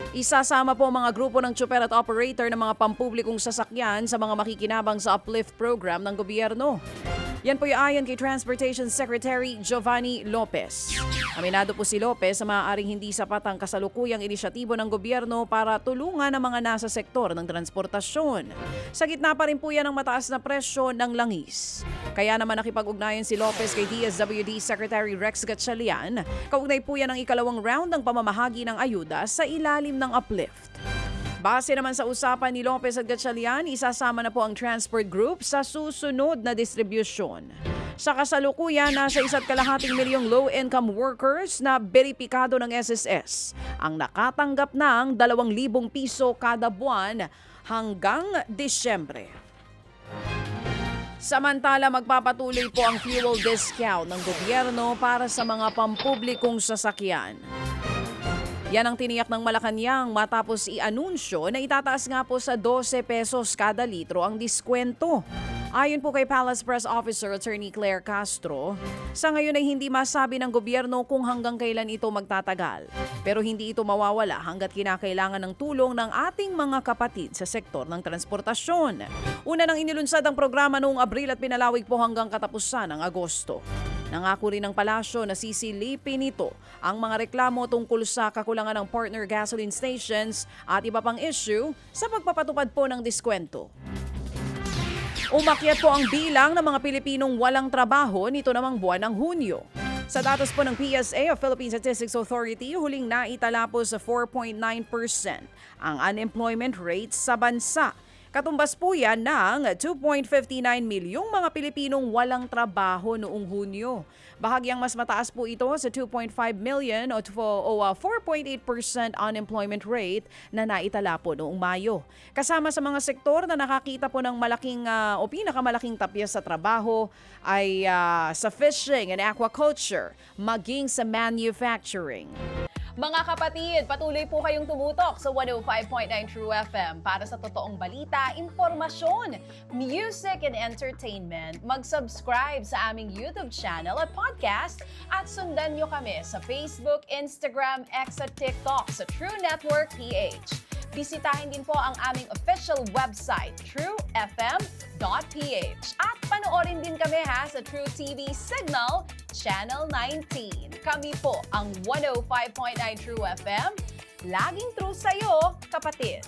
Isasama po ang mga grupo ng tsuper at operator ng mga pampublikong sasakyan sa mga makikinabang sa uplift program ng gobyerno. Yan po yung ayon kay Transportation Secretary Giovanni Lopez. Aminado po si Lopez sa maaaring hindi sapat ang kasalukuyang inisyatibo ng gobyerno para tulungan ang mga nasa sektor ng transportasyon. Sa gitna pa rin po yan ang mataas na presyo ng langis. Kaya naman nakipag-ugnayan si Lopez kay DSWD Secretary Rex Gatchalian. Kaugnay po yan ang ikalawang round ng pamamahagi ng ayuda sa ilalim ng uplift. Base naman sa usapan ni Lopez at Gatchalian, isasama na po ang transport group sa susunod na distribusyon. Sa kasalukuyan, nasa 1.2 milyong low-income workers na beripikado ng SSS ang nakatanggap ng 2,000 piso kada buwan hanggang Disyembre. Samantala, magpapatuloy po ang fuel discount ng gobyerno para sa mga pampublikong sasakyan. Yan ang tiniyak ng Malacanang matapos i-anunsyo na itataas nga po sa 12 pesos kada litro ang diskwento. Ayon po kay Palace Press Officer Attorney Claire Castro, sa ngayon ay hindi masabi ng gobyerno kung hanggang kailan ito magtatagal. Pero hindi ito mawawala hanggat kinakailangan ng tulong ng ating mga kapatid sa sektor ng transportasyon. Una nang inilunsad ang programa noong Abril at pinalawig po hanggang katapusan ng Agosto. Nangako rin ng palasyo na sisilipin nito ang mga reklamo tungkol sa kakulangan ng partner gasoline stations at iba pang issue sa pagpapatupad po ng diskwento. Umakyat po ang bilang ng mga Pilipinong walang trabaho nito namang buwan ng Hunyo. Sa datos po ng PSA o Philippine Statistics Authority, huling naitala po sa 4.9% ang unemployment rate sa bansa. Katumbas po yan ng 2.59 milyong mga Pilipinong walang trabaho noong Hunyo. Bahagyang mas mataas po ito sa 2.5 million o 4.8% unemployment rate na naitala po noong Mayo. Kasama sa mga sektor na nakakita po ng malaking o pinakamalaking tapyas sa trabaho ay sa fishing and aquaculture, maging sa manufacturing. Mga kapatid, patuloy po kayong tumutok sa 105.9 True FM para sa totoong balita, impormasyon, music and entertainment. Mag-subscribe sa aming YouTube channel at podcast at sundan nyo kami sa Facebook, Instagram, X at TikTok sa True Network PH. Bisitahin din po ang aming official website, truefm.ph. At panoorin din kami sa True TV Signal, Channel 19. Kami po ang 105.9 True FM. Laging true sa'yo, kapatid.